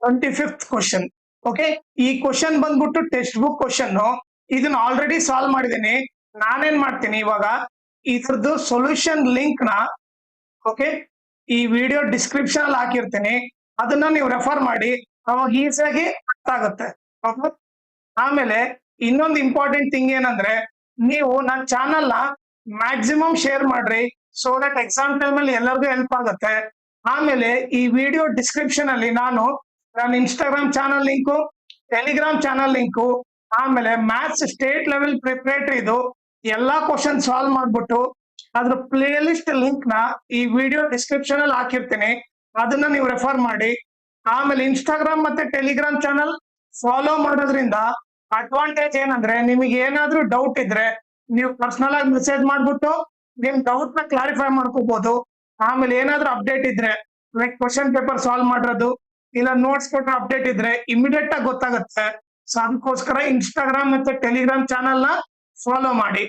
25th question. Okay, ಈ question ಬಂದ್ಬಿಟ್ಟು text book question. ಇದನ್ನ ಆಲ್ರೆಡಿ ಸಾಲ್ವ್ ಮಾಡಿದೀನಿ. ನಾನೇನ್ ಮಾಡ್ತೀನಿ ಇವಾಗ, ಇದ್ರದ್ದು ಸೊಲ್ಯೂಷನ್ ಲಿಂಕ್ ನ ಓಕೆ ಈ ವಿಡಿಯೋ ಡಿಸ್ಕ್ರಿಪ್ಷನ್ ಅಲ್ಲಿ ಹಾಕಿರ್ತೀನಿ. ಅದನ್ನ ನೀವು ರೆಫರ್ ಮಾಡಿ, ಅವಾಗ ಈಸಿಯಾಗಿ ಅರ್ಥ ಆಗುತ್ತೆ. ಆಮೇಲೆ ಇನ್ನೊಂದು ಇಂಪಾರ್ಟೆಂಟ್ ಥಿಂಗ್ ಏನಂದ್ರೆ, ನೀವು ನನ್ನ ಚಾನಲ್ ನ ಮ್ಯಾಕ್ಸಿಮಮ್ ಶೇರ್ ಮಾಡ್ರಿ, ಸೊ ದಟ್ ಎಕ್ಸಾಮ್ ಟೈಮ್ ಅಲ್ಲಿ ಎಲ್ಲರಿಗೂ ಹೆಲ್ಪ್ ಆಗುತ್ತೆ. ಆಮೇಲೆ ಈ ವಿಡಿಯೋ ಡಿಸ್ಕ್ರಿಪ್ಷನ್ ಅಲ್ಲಿ ನಾನು ನನ್ನ Instagram channel link, Telegram channel link, ಆಮೇಲೆ ಮ್ಯಾಥ್ಸ್ ಸ್ಟೇಟ್ ಲೆವೆಲ್ ಪ್ರಿಪರೇಟರಿ ಇದು ಎಲ್ಲಾ ಕ್ವಶನ್ ಸಾಲ್ವ್ ಮಾಡ್ಬಿಟ್ಟು ಅದ್ರ ಪ್ಲೇ ಲಿಸ್ಟ್ ಲಿಂಕ್ ನ ಈ ವಿಡಿಯೋ ಡಿಸ್ಕ್ರಿಪ್ಷನ್ ಅಲ್ಲಿ ಹಾಕಿರ್ತೀನಿ. ಅದನ್ನ ನೀವು ರೆಫರ್ ಮಾಡಿ. ಆಮೇಲೆ ಇನ್ಸ್ಟಾಗ್ರಾಮ್ ಮತ್ತೆ ಟೆಲಿಗ್ರಾಮ್ ಚಾನಲ್ ಫಾಲೋ ಮಾಡೋದ್ರಿಂದ ಅಡ್ವಾಂಟೇಜ್ ಏನಂದ್ರೆ, ನಿಮಗೆ ಏನಾದ್ರೂ ಡೌಟ್ ಇದ್ರೆ ನೀವು ಪರ್ಸನಲ್ ಆಗಿ ಮೆಸೇಜ್ ಮಾಡ್ಬಿಟ್ಟು ನಿಮ್ ಡೌಟ್ ನ ಕ್ಲಾರಿಫೈ ಮಾಡ್ಕೋಬಹುದು. ಆಮೇಲೆ ಏನಾದ್ರೂ ಅಪ್ಡೇಟ್ ಇದ್ರೆ, ಲೈಕ್ ಕ್ವಶನ್ ಪೇಪರ್ ಸಾಲ್ವ್ ಮಾಡಿರೋದು ಇಲ್ಲ ನೋಟ್ಸ್ ಕೊಟ್ಟರೆ ಅಪ್ಡೇಟ್ ಇದ್ರೆ ಇಮಿಡಿಯೇಟ್ ಆಗಿ ಗೊತ್ತಾಗುತ್ತೆ. ಸೊ ಅದಕ್ಕೋಸ್ಕರ ಇನ್ಸ್ಟಾಗ್ರಾಮ್ ಮತ್ತೆ ಟೆಲಿಗ್ರಾಮ್ ಚಾನಲ್ ನ ಫಾಲೋ ಮಾಡಿ.